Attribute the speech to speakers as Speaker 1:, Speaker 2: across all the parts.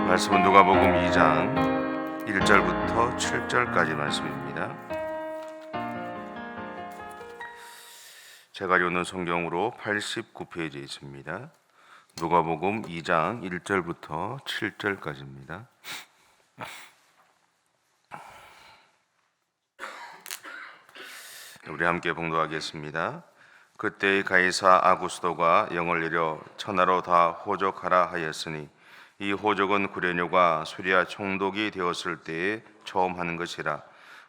Speaker 1: 말씀은 누가복음 2장 1절부터 7절까지 말씀입니다. 제가 읽는 성경으로 89페이지에 있습니다. 누가복음 2장 1절부터 7절까지입니다. 우리 함께 봉독하겠습니다. 그때 가이사 아구스도가 영을 내려 천하로 다 호적하라 하였으니 이 호적은 구레뇨가 수리아 총독이 되었을 때에 처음 하는 것이라.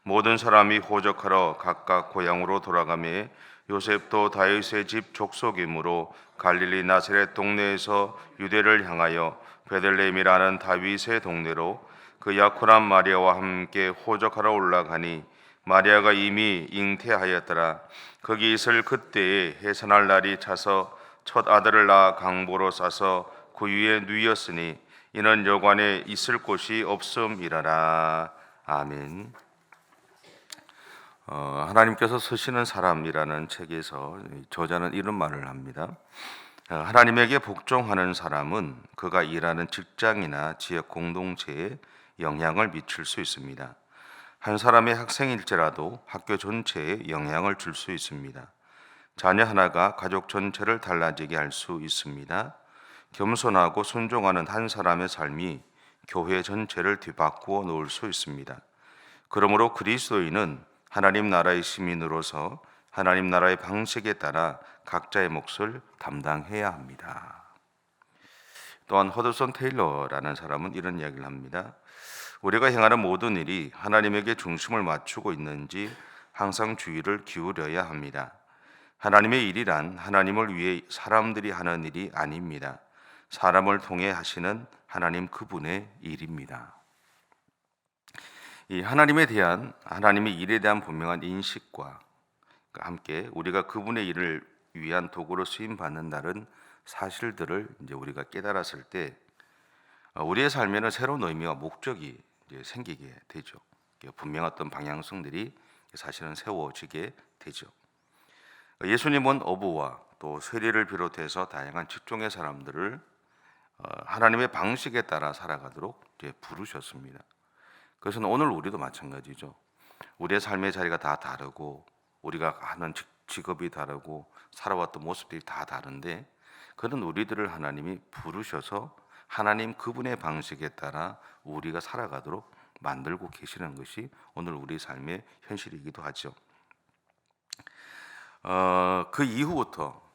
Speaker 1: 모든 사람이 호적하러 각각 고향으로 돌아가매 요셉도 다윗의 집 족속이므로 갈릴리 나사렛 동네에서 유대를 향하여 베들레헴이라는 다윗의 동네로 그 약혼한 마리아와 함께 호적하러 올라가니 마리아가 이미 잉태하였더라. 거기 있을 그때에 해산할 날이 차서 첫 아들을 낳아 강보로 싸서 그 위에 누이었으니 이는 여관에 있을 곳이 없음이라라. 아멘. 하나님께서 쓰시는 사람이라는 책에서 저자는 이런 말을 합니다. 하나님에게 복종하는 사람은 그가 일하는 직장이나 지역 공동체에 영향을 미칠 수 있습니다. 한 사람의 학생일지라도 학교 전체에 영향을 줄 수 있습니다. 자녀 하나가 가족 전체를 달라지게 할 수 있습니다. 겸손하고 순종하는 한 사람의 삶이 교회 전체를 뒤바꾸어 놓을 수 있습니다. 그러므로 그리스도인은 하나님 나라의 시민으로서 하나님 나라의 방식에 따라 각자의 몫을 담당해야 합니다. 또한 허드슨 테일러라는 사람은 이런 이야기를 합니다. 우리가 행하는 모든 일이 하나님에게 중심을 맞추고 있는지 항상 주의를 기울여야 합니다. 하나님의 일이란 하나님을 위해 사람들이 하는 일이 아닙니다. 사람을 통해 하시는 하나님 그분의 일입니다. 이 하나님에 대한 하나님의 일에 대한 분명한 인식과 함께 우리가 그분의 일을 위한 도구로 쓰임 받는다는 사실들을 이제 우리가 깨달았을 때 우리의 삶에는 새로운 의미와 목적이 이제 생기게 되죠. 분명한 어떤 방향성들이 사실은 세워지게 되죠. 예수님은 어부와 또 세리를 비롯해서 다양한 직종의 사람들을 하나님의 방식에 따라 살아가도록 이제 부르셨습니다. 그래서 오늘 우리도 마찬가지죠. 우리의 삶의 자리가 다 다르고 우리가 하는 직업이 다르고 살아왔던 모습들이 다 다른데 그런 우리들을 하나님이 부르셔서 하나님 그분의 방식에 따라 우리가 살아가도록 만들고 계시는 것이 오늘 우리 삶의 현실이기도 하죠. 그 이후부터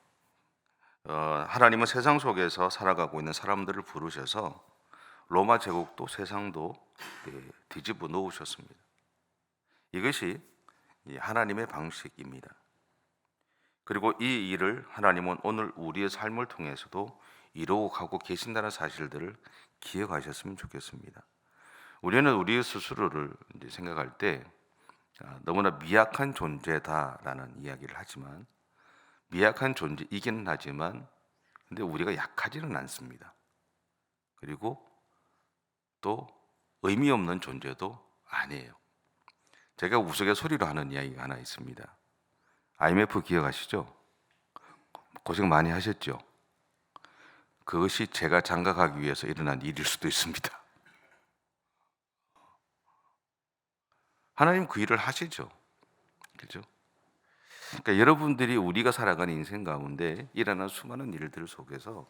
Speaker 1: 하나님은 세상 속에서 살아가고 있는 사람들을 부르셔서 로마 제국도 세상도 뒤집어 놓으셨습니다. 이것이 하나님의 방식입니다. 그리고 이 일을 하나님은 오늘 우리의 삶을 통해서도 이루어 가고 계신다는 사실들을 기억하셨으면 좋겠습니다. 우리는 우리 스스로를 생각할 때 너무나 미약한 존재다라는 이야기를 하지만 미약한 존재이기는 하지만 근데 우리가 약하지는 않습니다. 그리고 또 의미 없는 존재도 아니에요. 제가 우스갯소리로 하는 이야기가 하나 있습니다. IMF 기억하시죠? 고생 많이 하셨죠? 그것이 제가 장가가기 위해서 일어난 일일 수도 있습니다. 하나님 그 일을 하시죠. 그죠? 그러니까 여러분들이 우리가 살아가는 인생 가운데 일어나는 수많은 일들 속에서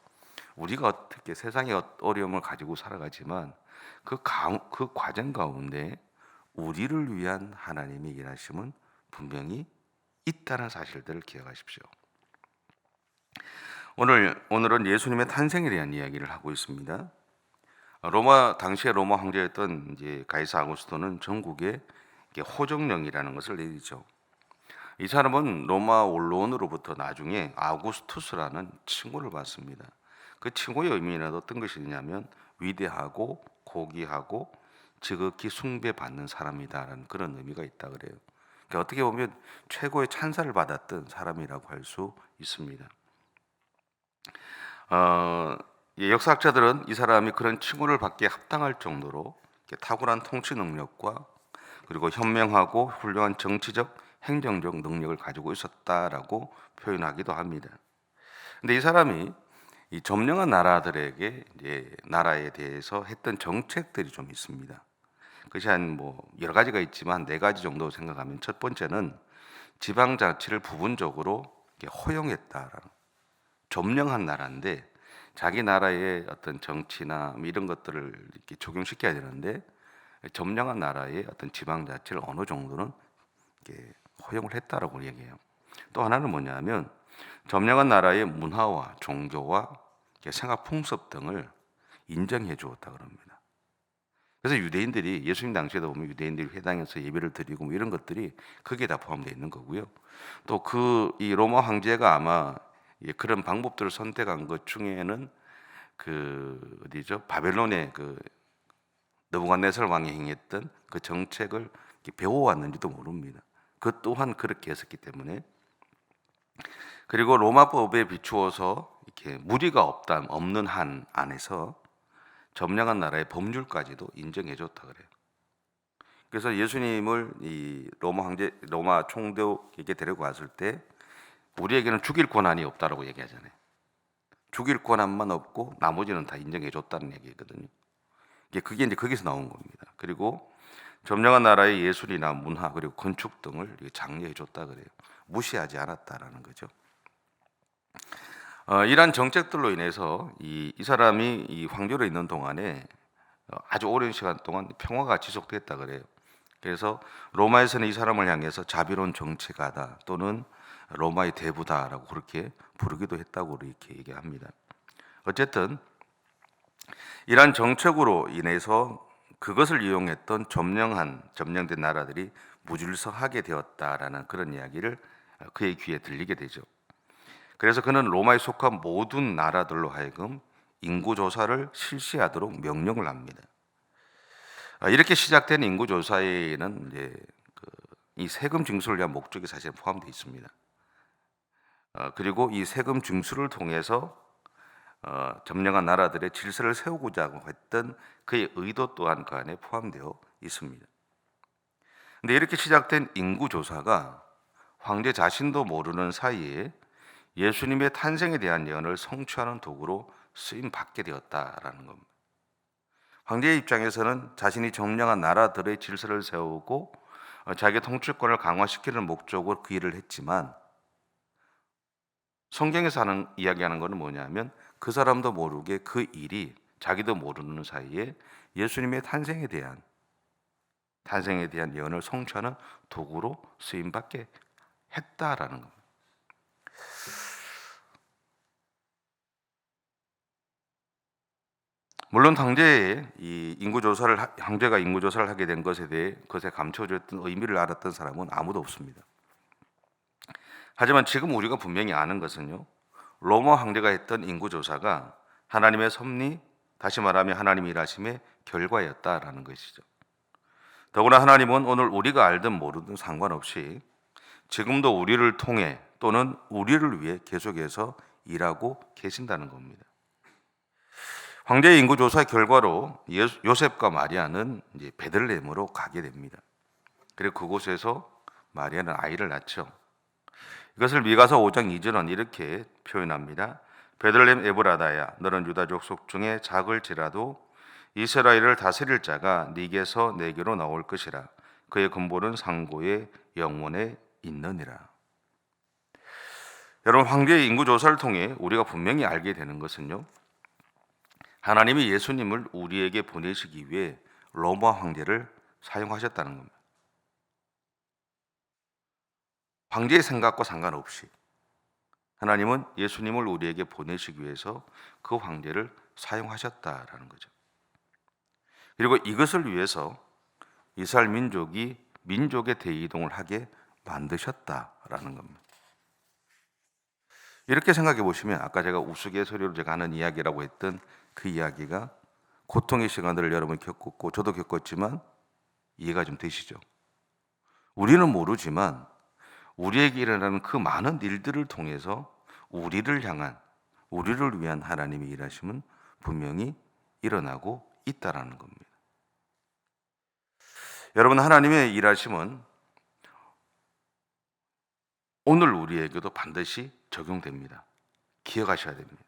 Speaker 1: 우리가 어떻게 세상의 어려움을 가지고 살아가지만 그 과정 가운데 우리를 위한 하나님의 일하심은 분명히 있다는 사실들을 기억하십시오. 오늘은 예수님의 탄생에 대한 이야기를 하고 있습니다. 당시에 로마 황제였던 이제 가이사 아구스토는 전국에 호적령이라는 것을 내리죠. 이 사람은 로마 원로원으로부터 나중에 아구스투스라는 칭호를 받습니다. 그 칭호의 의미는 어떤 것이냐면 위대하고 고귀하고 지극히 숭배받는 사람이다라는 그런 의미가 있다 그래요. 그러니까 어떻게 보면 최고의 찬사를 받았던 사람이라고 할 수 있습니다. 역사학자들은 이 사람이 그런 칭호를 받기에 합당할 정도로 탁월한 통치 능력과 그리고 현명하고 훌륭한 정치적, 행정적 능력을 가지고 있었다라고 표현하기도 합니다. 근데 이 사람이 이 점령한 나라들에게 이제 나라에 대해서 했던 정책들이 좀 있습니다. 그것이 한 뭐 여러 가지가 있지만 네 가지 정도 생각하면, 첫 번째는 지방 자치를 부분적으로 이렇게 허용했다라는, 점령한 나라인데 자기 나라의 어떤 정치나 뭐 이런 것들을 이렇게 적용시켜야 되는데, 점령한 나라의 어떤 지방 자치를 어느 정도는 이렇게 허용을 했다라고 얘기해요. 또 하나는 뭐냐면 점령한 나라의 문화와 종교와 생활 풍습 등을 인정해 주었다 그럽니다. 그래서 유대인들이, 예수님 당시에도 보면 유대인들이 회당에서 예배를 드리고 뭐 이런 것들이 거기에 다 포함되어 있는 거고요. 또 이 로마 황제가 아마 그런 방법들을 선택한 것 중에는 그 어디죠? 바벨론의 그 느부갓네살 왕이 행했던 그 정책을 배워왔는지도 모릅니다. 그 또한 그렇게 했었기 때문에. 그리고 로마법에 비추어서 이렇게 무리가 없는 한 안에서 점령한 나라의 법률까지도 인정해줬다 그래요. 그래서 예수님을 이 로마 총독에게 데리고 갔을 때 우리에게는 죽일 권한이 없다라고 얘기하잖아요. 죽일 권한만 없고 나머지는 다 인정해줬다는 얘기거든요. 그게 이제 거기서 나온 겁니다. 그리고 점령한 나라의 예술이나 문화 그리고 건축 등을 장려해줬다 그래요. 무시하지 않았다라는 거죠. 이러한 정책들로 인해서 이 사람이 이 황제로 있는 동안에 아주 오랜 시간 동안 평화가 지속됐다 그래요. 그래서 로마에서는 이 사람을 향해서 자비로운 정치가다 또는 로마의 대부다라고 그렇게 부르기도 했다고 이렇게 얘기합니다. 어쨌든 이러한 정책으로 인해서 그것을 이용했던 점령된 나라들이 무질서하게 되었다라는 그런 이야기를 그의 귀에 들리게 되죠. 그래서 그는 로마에 속한 모든 나라들로 하여금 인구조사를 실시하도록 명령을 합니다. 이렇게 시작된 인구조사에는 이제 이 세금 징수를 위한 목적이 사실 포함되어 있습니다. 그리고 이 세금 징수를 통해서 점령한 나라들의 질서를 세우고자 했던 그의 의도 또한 그 안에 포함되어 있습니다. 근데 이렇게 시작된 인구조사가 황제 자신도 모르는 사이에 예수님의 탄생에 대한 예언을 성취하는 도구로 쓰임 받게 되었다라는 겁니다. 황제의 입장에서는 자신이 점령한 나라들의 질서를 세우고 자기의 통치권을 강화시키는 목적으로 그 일을 했지만, 성경에서 이야기하는 것은 뭐냐면 그 사람도 모르게 그 일이 자기도 모르는 사이에 예수님의 탄생에 대한 예언을 성취하는 도구로 쓰임 받게 했다라는 겁니다. 물론 황제가 인구조사를 하게 된 것에 대해 그것에 감춰졌던 의미를 알았던 사람은 아무도 없습니다. 하지만 지금 우리가 분명히 아는 것은요, 로마 황제가 했던 인구조사가 하나님의 섭리, 다시 말하면 하나님의 일하심의 결과였다라는 것이죠. 더구나 하나님은 오늘 우리가 알든 모르든 상관없이 지금도 우리를 통해 또는 우리를 위해 계속해서 일하고 계신다는 겁니다. 황제의 인구조사 결과로 요셉과 마리아는 이제 베들레헴으로 가게 됩니다. 그리고 그곳에서 마리아는 아이를 낳죠. 이것을 미가서 5장 2절은 이렇게 표현합니다. 베들레헴 에브라다야, 너는 유다 족속 중에 작을지라도 이스라엘을 다스릴 자가 네게서 내게로 나올 것이라. 그의 근본은 상고의 영원에 있느니라. 여러분, 황제의 인구조사를 통해 우리가 분명히 알게 되는 것은요, 하나님이 예수님을 우리에게 보내시기 위해 로마 황제를 사용하셨다는 겁니다. 황제의 생각과 상관없이 하나님은 예수님을 우리에게 보내시기 위해서 그 황제를 사용하셨다라는 거죠. 그리고 이것을 위해서 이스라엘 민족이 민족의 대이동을 하게 만드셨다라는 겁니다. 이렇게 생각해 보시면 아까 제가 우스갯소리로 제가 하는 이야기라고 했던 그 이야기가 고통의 시간들을 여러분이 겪었고 저도 겪었지만 이해가 좀 되시죠? 우리는 모르지만 우리에게 일어나는 그 많은 일들을 통해서 우리를 위한 하나님의 일하심은 분명히 일어나고 있다라는 겁니다. 여러분, 하나님의 일하심은 오늘 우리에게도 반드시 적용됩니다. 기억하셔야 됩니다.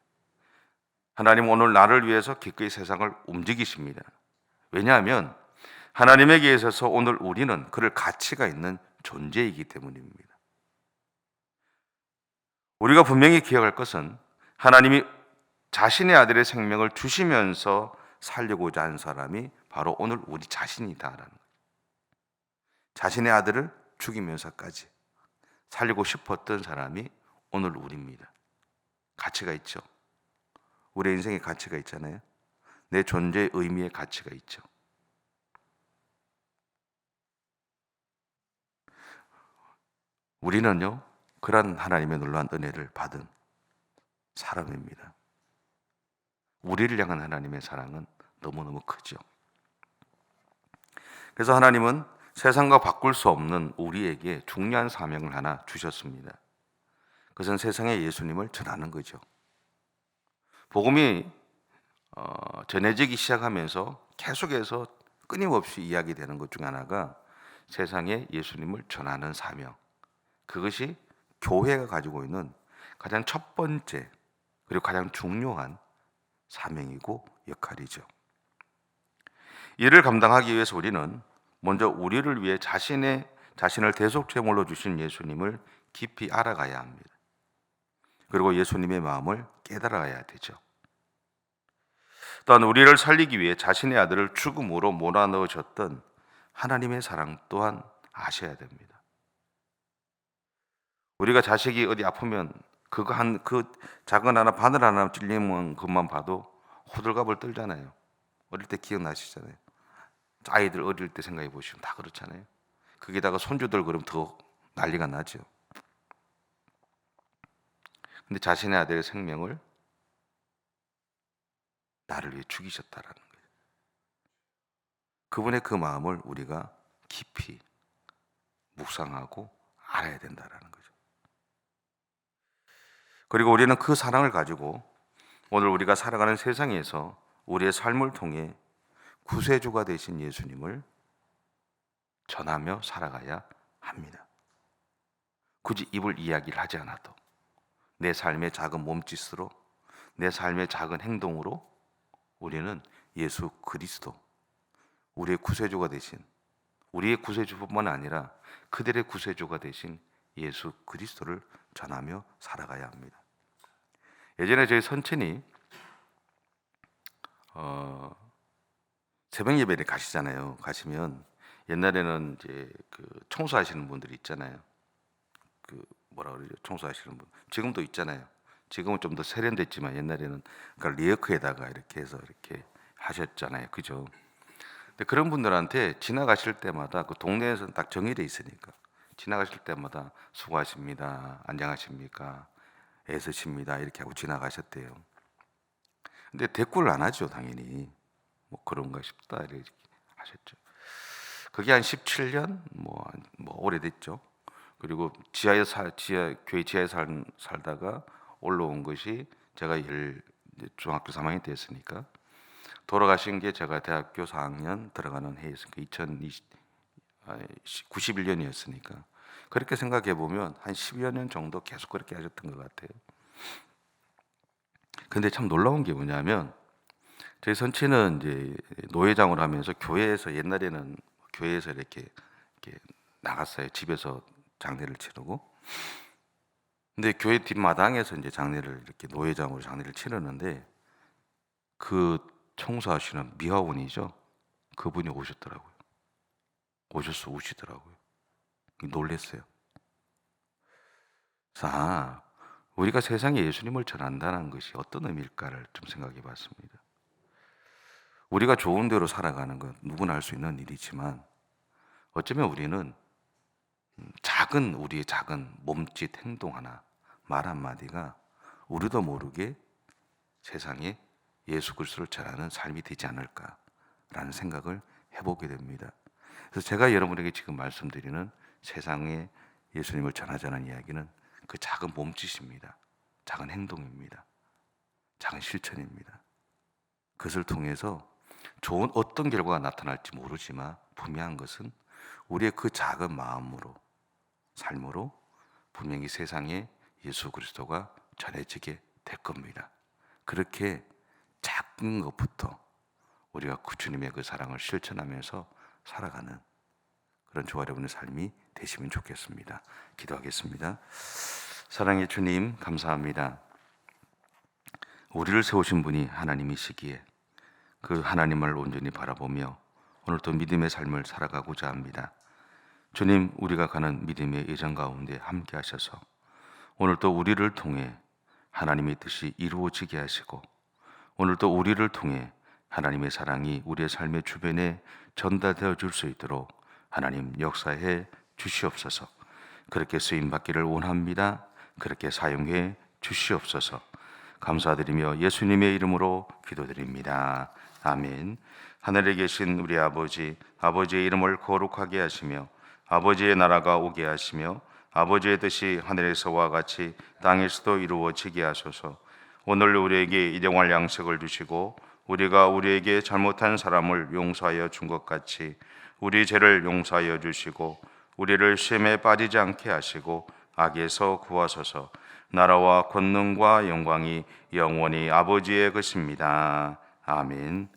Speaker 1: 하나님 오늘 나를 위해서 기꺼이 세상을 움직이십니다. 왜냐하면 하나님에게 있어서 오늘 우리는 그럴 가치가 있는 존재이기 때문입니다. 우리가 분명히 기억할 것은 하나님이 자신의 아들의 생명을 주시면서 살려고자 한 사람이 바로 오늘 우리 자신이다라는 거예요. 자신의 아들을 죽이면서까지 살리고 싶었던 사람이 오늘 우리입니다. 가치가 있죠. 우리 인생에 가치가 있잖아요. 내 존재의 의미의 가치가 있죠. 우리는요, 그러한 하나님의 놀라운 은혜를 받은 사람입니다. 우리를 향한 하나님의 사랑은 너무너무 크죠. 그래서 하나님은 세상과 바꿀 수 없는 우리에게 중요한 사명을 하나 주셨습니다. 그것은 세상에 예수님을 전하는 거죠. 복음이 전해지기 시작하면서 계속해서 끊임없이 이야기되는 것 중 하나가 세상에 예수님을 전하는 사명. 그것이 교회가 가지고 있는 가장 첫 번째 그리고 가장 중요한 사명이고 역할이죠. 이를 감당하기 위해서 우리는 먼저 우리를 위해 자신을 대속제물로 주신 예수님을 깊이 알아가야 합니다. 그리고 예수님의 마음을 깨달아야 되죠. 또한 우리를 살리기 위해 자신의 아들을 죽음으로 몰아넣으셨던 하나님의 사랑 또한 아셔야 됩니다. 우리가 자식이 어디 아프면 그 작은 하나 바늘 하나 찔리는 것만 봐도 호들갑을 떨잖아요. 어릴 때 기억나시잖아요. 아이들 어릴 때 생각해 보시면 다 그렇잖아요. 거기다가 손주들 그러면 더 난리가 나죠. 근데 자신의 아들의 생명을 나를 위해 죽이셨다라는 거예요. 그분의 그 마음을 우리가 깊이 묵상하고 알아야 된다라는 거죠. 그리고 우리는 그 사랑을 가지고 오늘 우리가 살아가는 세상에서 우리의 삶을 통해 구세주가 되신 예수님을 전하며 살아가야 합니다. 굳이 입을 이야기를 하지 않아도 내 삶의 작은 몸짓으로 내 삶의 작은 행동으로 우리는 예수 그리스도 우리의 구세주가 되신 우리의 구세주뿐만 아니라 그들의 구세주가 되신 예수 그리스도를 전하며 살아가야 합니다. 예전에 저희 선친이 새벽 예배를 가시잖아요. 가시면 옛날에는 이제 그 청소하시는 분들이 있잖아요. 그 뭐라 그러죠? 청소하시는 분. 지금도 있잖아요. 지금은 좀 더 세련됐지만 옛날에는 그러니까 리어크에다가 이렇게 해서 이렇게 하셨잖아요. 그죠? 근데 그런 분들한테 지나가실 때마다 그 동네에서는 딱 정해져 있으니까 지나가실 때마다 수고하십니다. 안녕하십니까? 애쓰십니다. 이렇게 하고 지나가셨대요. 근데 대꾸를 안 하죠, 당연히. 뭐 그런가 싶다 이렇게 하셨죠. 그게 한 17년 뭐 오래됐죠. 그리고 교회 지하에 살다가 올라온 것이 제가 중학교 3학년 때였으니까 돌아가신 게 제가 대학교 4학년 들어가는 해였으니까 91년이었으니까 그렇게 생각해 보면 한 10여 년 정도 계속 그렇게 하셨던 것 같아요. 근데 참 놀라운 게 뭐냐면 저희 선친은 이제 노회장을 하면서 교회에서 옛날에는 교회에서 이렇게 나갔어요. 집에서 장례를 치르고. 근데 교회 뒷마당에서 이제 장례를 이렇게 노회장으로 장례를 치르는데 그 청소하시는 미화원이죠. 그분이 오셨더라고요. 오셔서 우시더라고요. 놀랬어요. 자, 우리가 세상에 예수님을 전한다는 것이 어떤 의미일까를 좀 생각해 봤습니다. 우리가 좋은 대로 살아가는 건 누구나 할 수 있는 일이지만 어쩌면 우리는 우리의 작은 몸짓 행동 하나, 말 한마디가 우리도 모르게 세상에 예수 그리스도를 전하는 삶이 되지 않을까라는 생각을 해보게 됩니다. 그래서 제가 여러분에게 지금 말씀드리는 세상에 예수님을 전하자는 이야기는 그 작은 몸짓입니다. 작은 행동입니다. 작은 실천입니다. 그것을 통해서 좋은 어떤 결과가 나타날지 모르지만 분명한 것은 우리의 그 작은 마음으로 삶으로 분명히 세상에 예수 그리스도가 전해지게 될 겁니다. 그렇게 작은 것부터 우리가 주님의 그 사랑을 실천하면서 살아가는 그런 저와 여러분의 삶이 되시면 좋겠습니다. 기도하겠습니다. 사랑의 주님, 감사합니다. 우리를 세우신 분이 하나님이시기에 그 하나님을 온전히 바라보며 오늘 또 믿음의 삶을 살아가고자 합니다. 주님, 우리가 가는 믿음의 여정 가운데 함께 하셔서 오늘 또 우리를 통해 하나님의 뜻이 이루어지게 하시고 오늘 또 우리를 통해 하나님의 사랑이 우리의 삶의 주변에 전달되어 줄 수 있도록 하나님 역사해 주시옵소서. 그렇게 쓰임받기를 원합니다. 그렇게 사용해 주시옵소서. 감사드리며 예수님의 이름으로 기도드립니다. 아멘. 하늘에 계신 우리 아버지, 아버지의 이름을 거룩하게 하시며 아버지의 나라가 오게 하시며 아버지의 뜻이 하늘에서와 같이 땅에서도 이루어지게 하소서. 오늘 우리에게 일용할 양식을 주시고 우리가 우리에게 잘못한 사람을 용서하여 준 것 같이 우리 죄를 용서하여 주시고 우리를 시험에 빠지지 않게 하시고 악에서 구하소서. 나라와 권능과 영광이 영원히 아버지의 것입니다. 아멘.